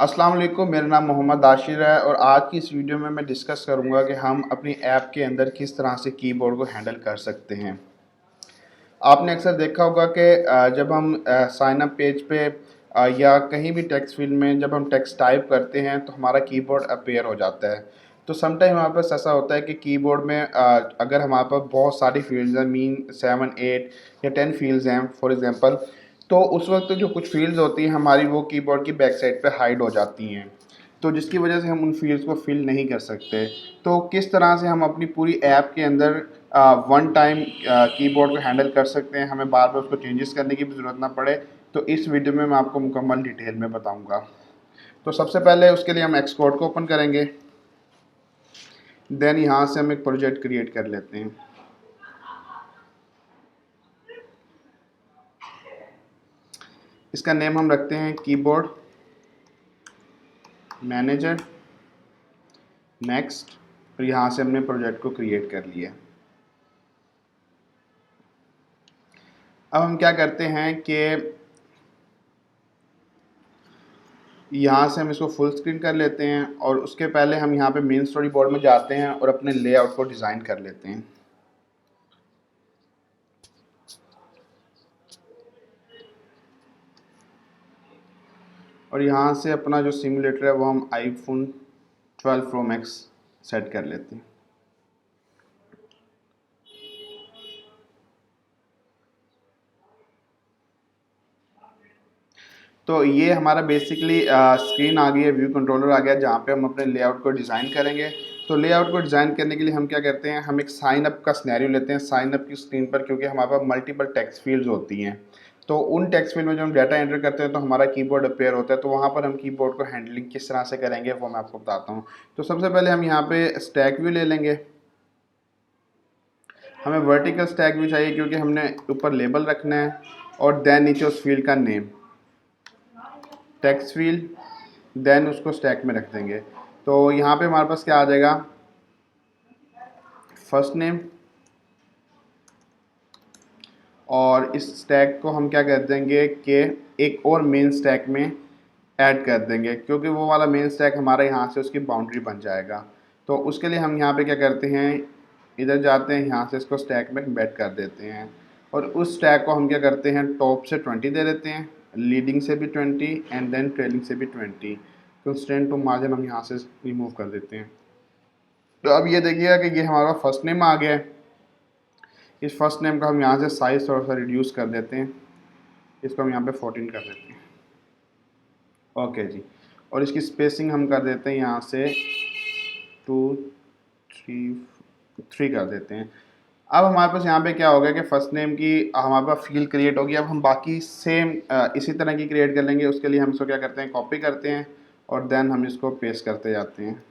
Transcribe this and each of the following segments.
अस्सलाम वालेकुम, मेरा नाम मोहम्मद आशिर है और आज की इस वीडियो में मैं डिस्कस करूंगा कि हम अपनी ऐप के अंदर किस तरह से कीबोर्ड को हैंडल कर सकते हैं। आपने अक्सर देखा होगा कि जब हम साइन अप पेज पे या कहीं भी टेक्स्ट फील्ड में जब हम टेक्स्ट टाइप करते हैं तो हमारा कीबोर्ड अपीयर हो जाता है। तो समटाइम हमारे पास ऐसा होता है कि कीबोर्ड में अगर हमारे पास बहुत सारी फील्ड्स हैं, मीन 7 8 या 10 फील्ड्स हैं फॉर एग्जांपल, तो उस वक्त जो कुछ फील्ड्स होती हैं हमारी वो कीबोर्ड की बैक साइड पे हाइड हो जाती हैं, तो जिसकी वजह से हम उन फील्ड्स को फिल नहीं कर सकते। तो किस तरह से हम अपनी पूरी ऐप के अंदर वन टाइम कीबोर्ड को हैंडल कर सकते हैं, हमें बार बार उसको चेंजेस करने की भी ज़रूरत ना पड़े, तो इस वीडियो में मैं आपको मुकम्मल डिटेल में बताऊंगा। तो सबसे पहले उसके लिए हम एक्सकोड को ओपन करेंगे, देन यहाँ से हम एक प्रोजेक्ट क्रिएट कर लेते हैं। इसका नेम हम रखते हैं कीबोर्ड मैनेजर, नेक्स्ट। और यहाँ से हमने प्रोजेक्ट को क्रिएट कर लिया। अब हम क्या करते हैं कि यहाँ से हम इसको फुल स्क्रीन कर लेते हैं और उसके पहले हम यहाँ पे मेन स्टोरी बोर्ड में जाते हैं और अपने लेआउट को डिज़ाइन कर लेते हैं। और यहाँ से अपना जो सिमुलेटर है वो हम आईफोन 12 प्रो मैक्स सेट कर लेते हैं। तो ये हमारा बेसिकली स्क्रीन आ गई है, व्यू कंट्रोलर आ गया जहाँ पे हम अपने लेआउट को डिज़ाइन करेंगे। तो लेआउट को डिज़ाइन करने के लिए हम क्या करते हैं, हम एक साइन अप का सिनेरियो लेते हैं साइन अप की स्क्रीन पर, क्योंकि हमारे पास मल्टीपल टेक्स्ट फील्ड्स होती हैं। तो उन टेक्स्ट फील्ड में जब हम डाटा एंटर करते हैं तो हमारा कीबोर्ड अपेयर होता है, तो वहाँ पर हम कीबोर्ड को हैंडलिंग किस तरह से करेंगे वो मैं आपको बताता हूँ। तो सबसे पहले हम यहाँ पे स्टैक व्यू ले लेंगे। हमें वर्टिकल स्टैक व्यू चाहिए क्योंकि हमने ऊपर लेबल रखना है, और देन नीचे उस फील्ड का नेम टेक्स्ट फील्ड, देन उसको स्टैक में रख देंगे। तो यहाँ पे हमारे पास क्या आ जाएगा, फर्स्ट नेम, और इस स्टैक को हम क्या कर देंगे कि एक और मेन स्टैक में ऐड कर देंगे, क्योंकि वो वाला मेन स्टैक हमारा यहाँ से उसकी बाउंड्री बन जाएगा। तो उसके लिए हम यहाँ पे क्या करते हैं, इधर जाते हैं, यहाँ से इसको स्टैक में ऐड कर देते हैं, और उस स्टैक को हम क्या करते हैं, टॉप से 20 दे देते हैं, लीडिंग से भी 20 एंड देन ट्रेलिंग से भी 20। कंस्ट्रेंट टू मार्जिन हम यहाँ से रिमूव कर देते हैं। तो अब ये देखिएगा कि ये हमारा फर्स्ट नेम आ गया है। इस फर्स्ट नेम का हम यहाँ से साइज थोड़ा सा रिड्यूस कर देते हैं, इसको हम यहाँ पे 14 कर देते हैं। ओके जी, और इसकी स्पेसिंग हम कर देते हैं यहाँ से 2 3 कर देते हैं। अब हमारे पास यहाँ पे क्या हो गया कि फर्स्ट नेम की हमारे पास फील्ड क्रिएट होगी। अब हम बाकी सेम इसी तरह की क्रिएट कर लेंगे। उसके लिए हम इसको क्या करते हैं, कॉपी करते हैं और देन हम इसको पेस्ट करते जाते हैं।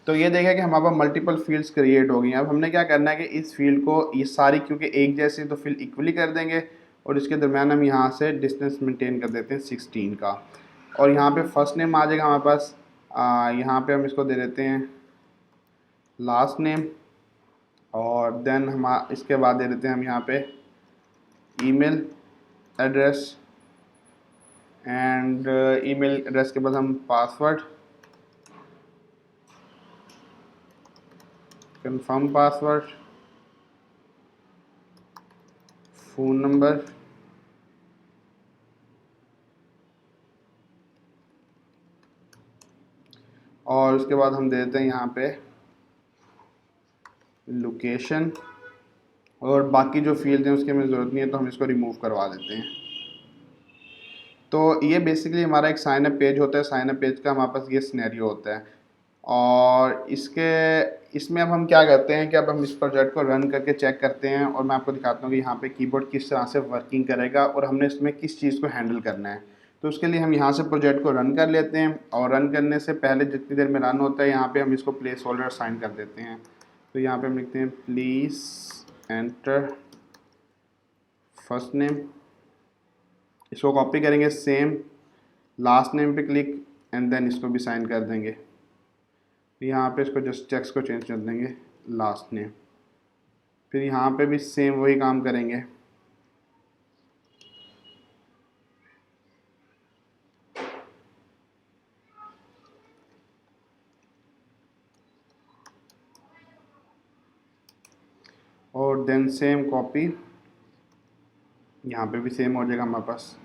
तो ये देखा कि हमारे पास मल्टीपल फील्ड्स क्रिएट हो गई। अब हमने क्या करना है कि इस फील्ड को ये सारी क्योंकि एक जैसी तो फील्ड इक्वली कर देंगे, और इसके दरमियान हम यहाँ से डिस्टेंस मेंटेन कर देते हैं 16 का। और यहाँ पे फर्स्ट नेम आ जाएगा हमारे पास, यहाँ पे हम इसको दे देते हैं लास्ट नेम, और देन हम इसके बाद दे देते हैं हम यहाँ पे email address, and email address के बाद हम password, confirm password, phone number, और उसके बाद हम दे देते हैं यहाँ पे लोकेशन, और बाकी जो फील्ड हैं उसकी हमें ज़रूरत नहीं है तो हम इसको रिमूव करवा देते हैं। तो ये बेसिकली हमारा एक साइन अप पेज होता है। साइन अप पेज का हमारे पास ये सिनेरियो होता है, और इसमें अब हम क्या करते हैं कि अब हम इस प्रोजेक्ट को रन करके चेक करते हैं, और मैं आपको दिखाता हूँ कि यहाँ पे कीबोर्ड किस तरह से वर्किंग करेगा और हमने इसमें किस चीज़ को हैंडल करना है। तो उसके लिए हम यहाँ से प्रोजेक्ट को रन कर लेते हैं, और रन करने से पहले जितनी देर में रन होता है यहाँ पे हम इसको प्लेस होल्डर असाइन कर देते हैं। तो यहाँ पे हम लिखते हैं प्लीज़ एंटर फर्स्ट नेम, इसको कॉपी करेंगे सेम, लास्ट नेम पे क्लिक, एंड देन इसको भी साइन कर देंगे। यहाँ पे इसको जस्ट टेक्स्ट को चेंज कर देंगे लास्ट नेम, फिर यहाँ पे भी सेम वही काम करेंगे। और देन सेम कॉपी, यहाँ पे भी सेम हो जाएगा हमारे पास,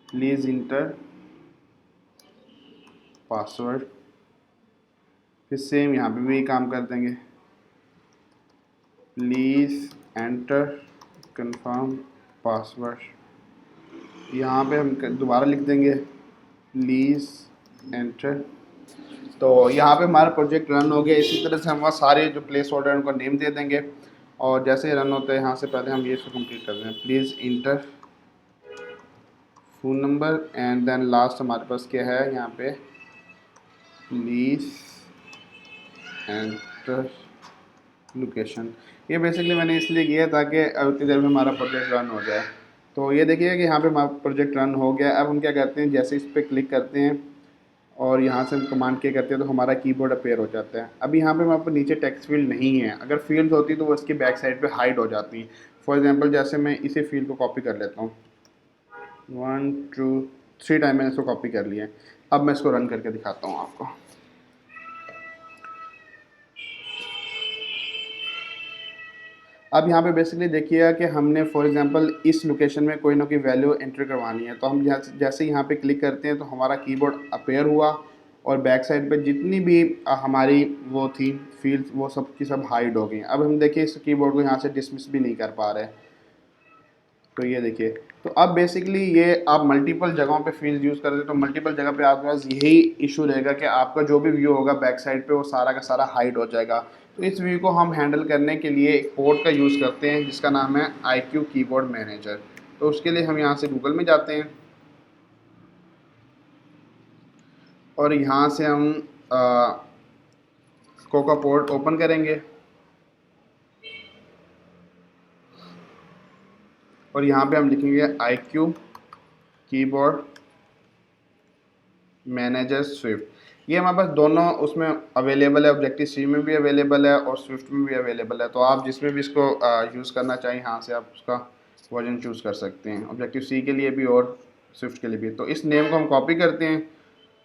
प्लीज़ इंटर पासवर्ड, फिर सेम यहाँ पे भी काम कर देंगे, प्लीज़ एंटर कंफर्म पासवर्ड, यहाँ पे हम दोबारा लिख देंगे प्लीज़ एंटर। तो यहाँ पे हमारा प्रोजेक्ट रन हो गया। इसी तरह से हम वहाँ सारे जो प्लेस होल्डर हैं उनको नेम दे देंगे, और जैसे ही रन होता है यहाँ से पहले हम ये इसको कंप्लीट कर दें, please enter phone number and then last हमारे पास क्या है यहाँ पे, प्लीज़ एंटर लोकेशन। ये बेसिकली मैंने इसलिए किया ताकि उतनी देर में हमारा प्रोजेक्ट रन हो जाए। तो ये देखिए कि यहाँ पे हमारा प्रोजेक्ट रन हो गया। अब हम क्या करते हैं, जैसे इस पर क्लिक करते हैं और यहाँ से हम कमांड के करते हैं तो हमारा कीबोर्ड अपेयर हो जाता है। अब यहाँ पे हमारे पास नीचे टेक्स्ट फील्ड नहीं है, अगर फील्ड होती तो वो इसकी बैक साइड पे हाइड हो जाती। फॉर एग्जांपल जैसे मैं इसी फील्ड को कॉपी कर लेता हूँ, 1 2 3 टाइम मैंने इसको कॉपी कर लिया है। अब मैं इसको रन करके दिखाता हूँ आपको। अब यहाँ पे बेसिकली देखिएगा कि हमने फॉर एग्जांपल इस लोकेशन में कोई ना कोई वैल्यू एंटर करवानी है, तो हम जैसे यहाँ पे क्लिक करते हैं तो हमारा कीबोर्ड अपेयर हुआ और बैक साइड पे जितनी भी हमारी वो थी फील्ड्स वो सब की सब हाइड हो गई। अब हम देखिए इस कीबोर्ड को यहाँ से डिसमिस भी नहीं कर पा रहे, तो ये देखिए। तो अब बेसिकली ये आप मल्टीपल जगहों पे फील्ड यूज़ करते हैं तो मल्टीपल जगह पे आपके पास यही इशू रहेगा कि आपका जो भी व्यू होगा बैक साइड पे वो सारा का सारा हाइड हो जाएगा। तो इस व्यू को हम हैंडल करने के लिए एक पोर्ट का यूज़ करते हैं जिसका नाम है IQ कीबोर्ड मैनेजर। तो उसके लिए हम यहाँ से गूगल में जाते हैं और यहाँ से हम कोका पोर्ट ओपन करेंगे और यहाँ पे हम लिखेंगे IQ कीबोर्ड मैनेजर स्विफ्ट। ये हमारे पास दोनों उसमें अवेलेबल है, ऑब्जेक्टिव सी में भी अवेलेबल है और स्विफ्ट में भी अवेलेबल है। तो आप जिसमें भी इसको यूज़ करना चाहें यहाँ से आप उसका वर्जन चूज़ कर सकते हैं, ऑब्जेक्टिव सी के लिए भी और स्विफ्ट के लिए भी। तो इस नेम को हम कॉपी करते हैं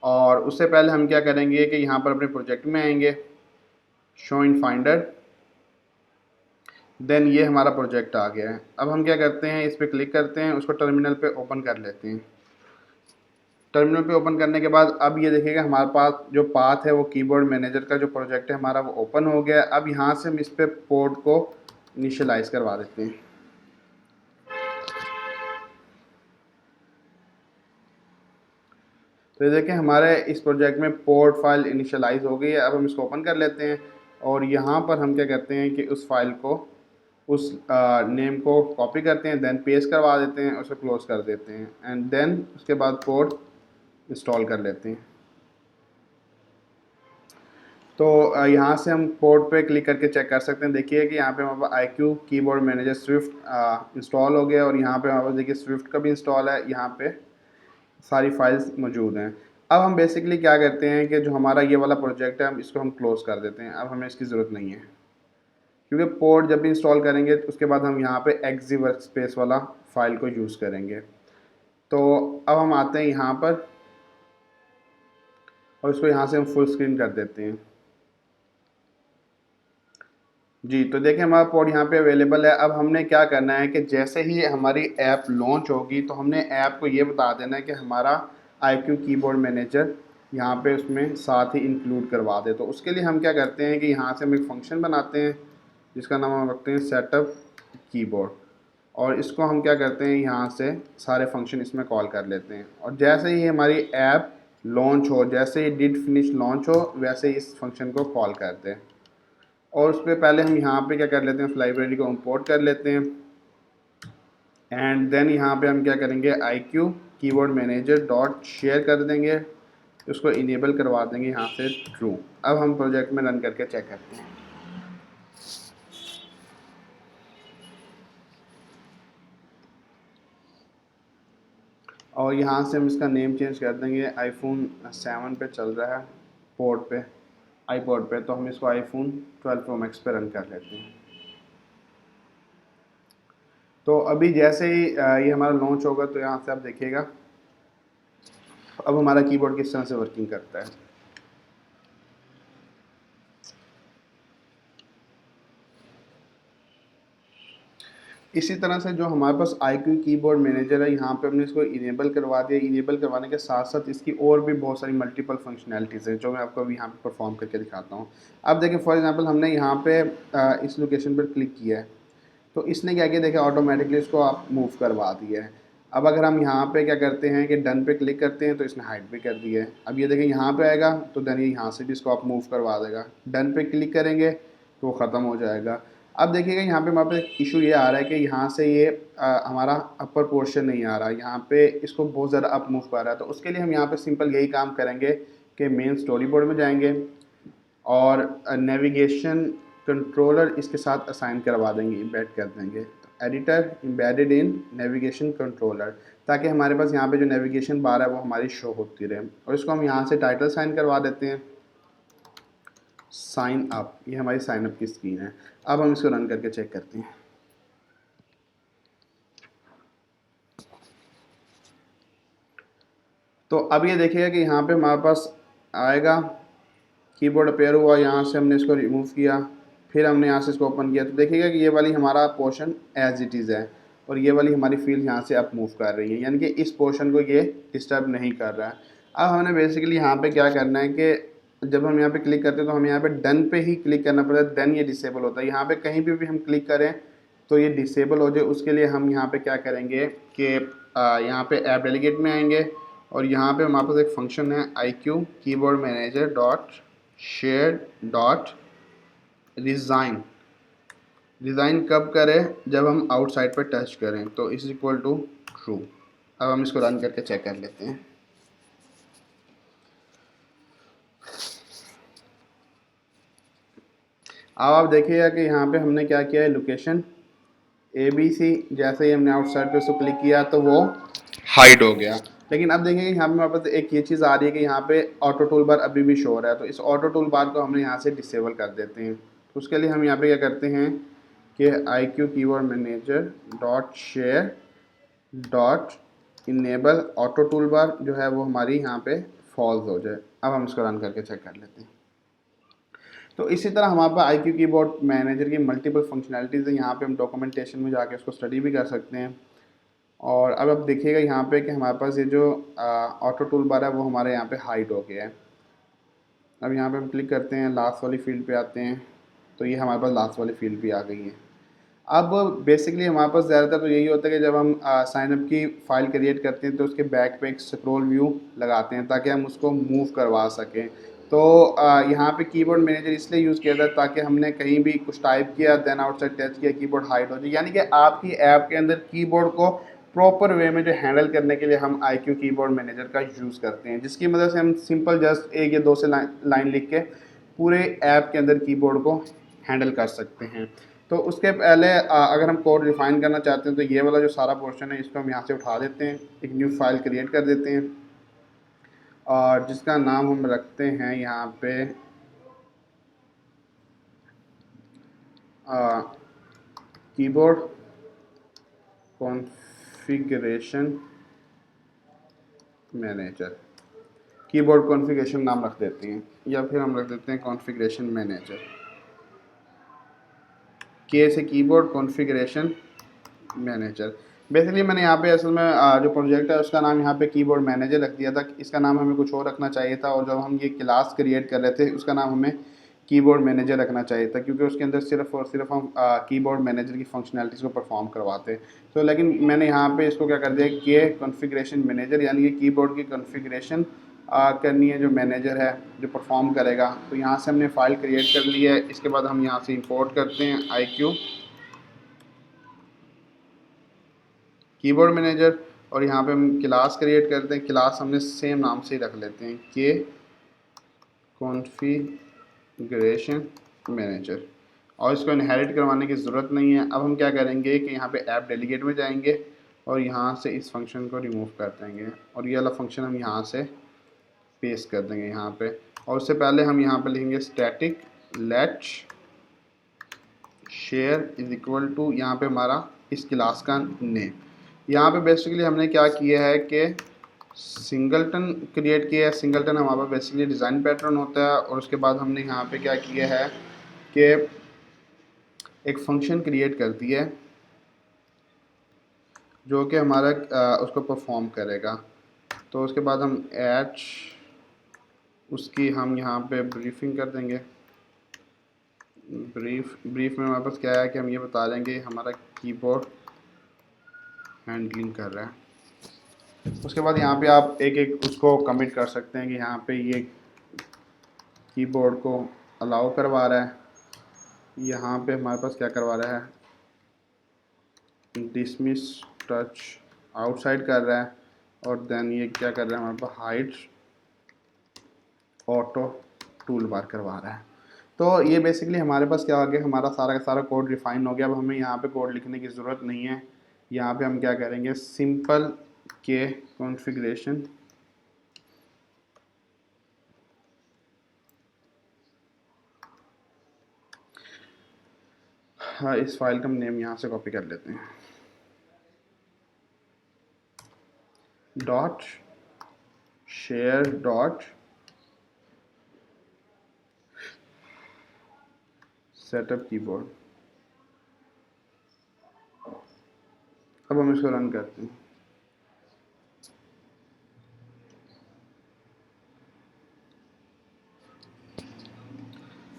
और उससे पहले हम क्या करेंगे कि यहाँ पर अपने प्रोजेक्ट में आएंगे, शो इन फाइंडर, देन ये हमारा प्रोजेक्ट आ गया है। अब हम क्या करते हैं, इस पर क्लिक करते हैं, उसको टर्मिनल पे ओपन कर लेते हैं। टर्मिनल पे ओपन करने के बाद अब ये देखिएगा हमारे पास जो पाथ है वो कीबोर्ड मैनेजर का जो प्रोजेक्ट है हमारा वो ओपन हो गया। अब यहाँ से हम इस पे पोर्ट को इनिशियलाइज करवा देते हैं। तो ये देखें हमारे इस प्रोजेक्ट में पोर्ट फाइल इनिशियलाइज हो गई है। अब हम इसको ओपन कर लेते हैं और यहाँ पर हम क्या करते हैं कि उस फाइल को उस नेम को कॉपी करते हैं, देन पेस्ट करवा देते हैं, उसे क्लोज कर देते हैं एंड देन उसके बाद पोर्ट इंस्टॉल कर लेते हैं। तो यहाँ से हम पोर्ट पे क्लिक करके चेक कर सकते हैं। देखिए कि यहाँ पे हमारे पास IQ keyboard manager Swift install हो गया और यहाँ पे हमारे पास देखिए स्विफ्ट का भी इंस्टॉल है, यहाँ पे सारी फाइल्स मौजूद हैं। अब हम बेसिकली क्या करते हैं कि जो हमारा ये वाला प्रोजेक्ट है हम इसको हम क्लोज़ कर देते हैं। अब हमें इसकी ज़रूरत नहीं है क्योंकि पोर्ट जब भी इंस्टॉल करेंगे तो उसके बाद हम यहाँ पे एक्जी वर्क स्पेस वाला फ़ाइल को यूज़ करेंगे। तो अब हम आते हैं यहाँ पर और इसको यहाँ से हम फुल स्क्रीन कर देते हैं। जी, तो देखिए हमारा पोर्ट यहाँ पे अवेलेबल है। अब हमने क्या करना है कि जैसे ही हमारी ऐप लॉन्च होगी तो हमने ऐप को ये बता देना है कि हमारा IQ कीबोर्ड मैनेजर यहाँ पे उसमें साथ ही इंक्लूड करवा दे। तो उसके लिए हम क्या करते हैं कि यहाँ से हम एक फ़ंक्शन बनाते हैं जिसका नाम हम रखते हैं सेटअप कीबोर्ड, और इसको हम क्या करते हैं यहाँ से सारे फंक्शन इसमें कॉल कर लेते हैं। और जैसे ही हमारी ऐप लॉन्च हो, जैसे ही डिड फिनिश लॉन्च हो, वैसे ही इस फंक्शन को कॉल करते हैं। और उसके पहले हम यहाँ पे क्या कर लेते हैं, उस लाइब्रेरी को इंपोर्ट कर लेते हैं एंड देन यहाँ पे हम क्या करेंगे, IQ keyboard manager dot share कर देंगे, उसको इनेबल करवा देंगे यहाँ से ट्रू। अब हम प्रोजेक्ट में रन करके चेक करते हैं। और यहाँ से हम इसका नेम चेंज कर देंगे, iPhone 7 पे चल रहा है पोर्ट पे, iPod पे, तो हम इसको iPhone 12 Pro Max पे रन कर लेते हैं। तो अभी जैसे ही ये हमारा लॉन्च होगा तो यहाँ से आप देखिएगा अब हमारा कीबोर्ड किस तरह से वर्किंग करता है। इसी तरह से जो हमारे पास iQ कीबोर्ड मैनेजर है, यहाँ पे हमने इसको इनेबल करवा दिया। इनेबल करवाने के साथ साथ इसकी और भी बहुत सारी मल्टीपल फंक्शनैलिटीज़ हैं जो मैं आपको अभी यहाँ पे परफॉर्म करके दिखाता हूँ। अब देखिए फॉर एग्जांपल हमने यहाँ पे इस लोकेशन पर क्लिक किया है, तो इसने क्या किया, देखिए ऑटोमेटिकली इसको आप मूव करवा दिया है। अब अगर हम यहाँ पे क्या करते हैं कि डन पे क्लिक करते हैं तो इसने हाइड भी कर दिया है। अब ये देखिए यहाँ पे आएगा तो देन ये यहाँ से भी इसको आप मूव करवा देगा। डन पे क्लिक करेंगे तो वो ख़त्म हो जाएगा। अब देखिएगा यहाँ पे हमारे पास इशू ये आ रहा है कि यहाँ से ये हमारा अपर पोर्शन नहीं आ रहा, यहाँ पे इसको बहुत ज़्यादा अप मूव कर रहा है। तो उसके लिए हम यहाँ पे सिंपल यही काम करेंगे कि मेन स्टोरी बोर्ड में जाएंगे और नेविगेशन कंट्रोलर इसके साथ असाइन करवा देंगे, इम्बेड कर देंगे। तो editor embedded in navigation controller, ताकि हमारे पास यहाँ पे जो नेविगेशन बार है वो हमारी शो होती रहे। और इसको हम यहाँ से टाइटल साइन करवा देते हैं, साइन अप। ये हमारी साइन अप की स्क्रीन है। अब हम इसको रन करके चेक करते हैं। तो अब ये देखिएगा कि यहाँ पे हमारे पास आएगा, कीबोर्ड अपेयर हुआ, यहाँ से हमने इसको रिमूव किया, फिर हमने यहाँ से इसको ओपन किया। तो देखिएगा कि ये वाली हमारा पोर्शन एज इट इज़ है और ये वाली हमारी फील्ड यहाँ से अप मूव कर रही है, यानी कि इस पोर्शन को ये डिस्टर्ब नहीं कर रहा है। अब हमने बेसिकली यहाँ पे क्या करना है कि जब हम यहाँ पे क्लिक करते हैं तो हमें यहाँ पे डन पे ही क्लिक करना पड़ता है, देन ये डिसेबल होता है। यहाँ पे कहीं भी हम क्लिक करें तो ये डिसेबल हो जाए, उसके लिए हम यहाँ पे क्या करेंगे कि यहाँ पे ऐप डेलीगेट में आएंगे और यहाँ पे हमारे पास एक फंक्शन है iQ keyboard manager dot share dot resign. Design कब करें, जब हम आउटसाइड पर टच करें, तो इज इक्वल टू ट्रू। अब हम इसको रन करके चेक कर लेते हैं। अब आप देखिएगा कि यहाँ पे हमने क्या किया है, लोकेशन ABC, जैसे ही हमने आउटसाइड पे उसको क्लिक किया तो वो हाइड हो गया। लेकिन अब देखिए यहाँ पे हमारे पास एक ये चीज़ आ रही है कि यहाँ पे ऑटो टूल बार अभी भी शो हो रहा है, तो इस ऑटो टूल बार को हमने यहाँ से डिसेबल कर देते हैं। तो उसके लिए हम यहाँ पे क्या करते हैं कि iQ keyboard manager dot share dot enable auto tool bar जो है वो हमारी यहाँ पे फॉल्स हो जाए। अब हम इसको रन करके चेक कर लेते हैं। तो इसी तरह हमारे पास iQ कीबोर्ड मैनेजर की मल्टीपल फंक्शनैलिटीज़ है। यहाँ पे हम डॉक्यूमेंटेशन में जाके उसको स्टडी भी कर सकते हैं। और अब आप देखिएगा यहाँ पे कि हमारे पास ये जो ऑटो टूल बार है वो हमारे यहाँ पे हाइड हो गया है। अब यहाँ पे हम क्लिक करते हैं, लास्ट वाली फील्ड पे आते हैं, तो ये हमारे पास लास्ट वाली फील्ड भी आ गई है। अब बेसिकली हमारे पास ज़्यादातर तो यही होता है कि जब हम साइन अप की फ़ाइल क्रिएट करते हैं तो उसके बैक पे एक स्क्रॉल व्यू लगाते हैं ताकि हम उसको मूव करवा सकें। तो यहाँ पे कीबोर्ड मैनेजर इसलिए यूज़ किया था ताकि हमने कहीं भी कुछ टाइप किया, देन आउटसाइड टच किया, कीबोर्ड हाइड हो जाए। यानी कि आपकी ऐप के अंदर कीबोर्ड को प्रॉपर वे में जो हैंडल करने के लिए हम iQ कीबोर्ड मैनेजर का यूज़ करते हैं, जिसकी मदद से हम सिंपल जस्ट एक या दो से लाइन लिख के पूरे ऐप के अंदर कीबोर्ड को हैंडल कर सकते हैं। तो उसके पहले अगर हम कोड रिफाइन करना चाहते हैं तो ये वाला जो सारा पोर्शन है इसको हम यहाँ से उठा देते हैं, एक न्यू फाइल क्रिएट कर देते हैं और जिसका नाम हम रखते हैं यहाँ पे keyboard configuration manager. Keyboard configuration नाम रख देते हैं या फिर हम रख देते हैं कॉन्फ़िगरेशन मैनेजर। के से कीबोर्ड कॉन्फ़िगरेशन मैनेजर। बेसिकली मैंने यहाँ पे असल में जो प्रोजेक्ट है उसका नाम यहाँ पे कीबोर्ड मैनेजर रख दिया था। इसका नाम हमें कुछ और रखना चाहिए था और जब हम ये क्लास क्रिएट कर रहे थे उसका नाम हमें कीबोर्ड मैनेजर रखना चाहिए था, क्योंकि उसके अंदर सिर्फ और सिर्फ हम कीबोर्ड मैनेजर की फंक्शनैलिटीज़ को परफॉर्म करवाते। तो लेकिन मैंने यहाँ पे इसको क्या कर दिया कि कॉन्फ़िगरेशन मैनेजर, यानी कि कीबोर्ड की कॉन्फ़िगरेशन करनी है जो मैनेजर है जो परफॉर्म करेगा। तो यहाँ से हमने फ़ाइल क्रिएट कर ली है। इसके बाद हम यहाँ से इंपोर्ट करते हैं iQ कीबोर्ड मैनेजर और यहाँ पे हम क्लास क्रिएट करते हैं। क्लास हमने सेम नाम से ही रख लेते हैं के कॉन्फ़िगरेशन मैनेजर, और इसको इनहेरिट करवाने की ज़रूरत नहीं है। अब हम क्या करेंगे कि यहाँ पे ऐप डेलीगेट में जाएंगे और यहाँ से इस फंक्शन को रिमूव कर देंगे और ये वाला फंक्शन हम यहाँ से पेस्ट कर देंगे यहाँ पे। और उससे पहले हम यहाँ पे लिखेंगे static let share is equal to, यहाँ पे हमारा इस क्लास का नेम। यहाँ पे बेसिकली हमने क्या किया है कि सिंगलटन क्रिएट किया है। सिंगलटन हमारे पास बेसिकली डिज़ाइन पैटर्न होता है और उसके बाद हमने यहाँ पे क्या किया है कि एक फंक्शन क्रिएट कर दिया है जो कि हमारा उसको परफॉर्म करेगा। तो उसके बाद हम एच उसकी हम यहाँ पे ब्रीफिंग कर देंगे। ब्रीफ में हमारे पास क्या है कि हम ये बता देंगे हमारा कीबोर्ड हैंडलिंग कर रहा है। उसके बाद यहाँ पे आप एक एक उसको कमिट कर सकते हैं कि यहाँ पे ये कीबोर्ड को अलाउ करवा रहा है, यहाँ पे हमारे पास क्या करवा रहा है, डिसमिस टच आउटसाइड कर रहा है, और देन ये क्या कर रहा है हमारे पास हाइड ऑटो टूल बार करवा रहा है। तो ये बेसिकली हमारे पास क्या हो गया, हमारा सारा का सारा कोड रिफाइन हो गया। अब हमें यहाँ पे कोड लिखने की ज़रूरत नहीं है। यहाँ पे हम क्या करेंगे, सिंपल के कॉन्फ़िगरेशन हाँ, इस फाइल का नेम यहाँ से कॉपी कर लेते हैं, dot share dot setup keyboard. अब हम इसको रन करते हैं।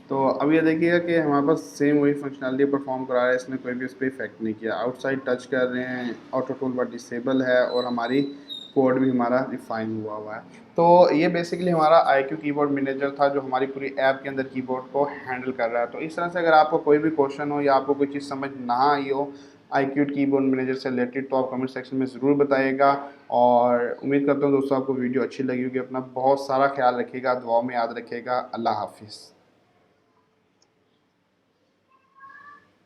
तो अब ये देखिएगा कि हमारे पास सेम वही फंक्शनलिटी परफॉर्म करा रहा है, इसने कोई भी उस पर इफेक्ट नहीं किया। आउटसाइड टच कर रहे हैं, ऑटो टूल बार डिसेबल है, और हमारी कोड भी हमारा रिफाइन हुआ है। तो ये बेसिकली हमारा IQ कीबोर्ड मैनेजर था जो हमारी पूरी ऐप के अंदर कीबोर्ड को हैंडल कर रहा है। तो इस तरह से अगर आपको कोई भी क्वेश्चन हो या आपको कोई चीज़ समझ ना आई हो IQ कीबोर्ड मैनेजर से रिलेटेड, तो आप कमेंट सेक्शन में ज़रूर बताइएगा। और उम्मीद करता हूँ दोस्तों आपको वीडियो अच्छी लगी होगी। अपना बहुत सारा ख्याल रखिएगा, दुआ में याद रखिएगा। अल्लाह हाफिज़।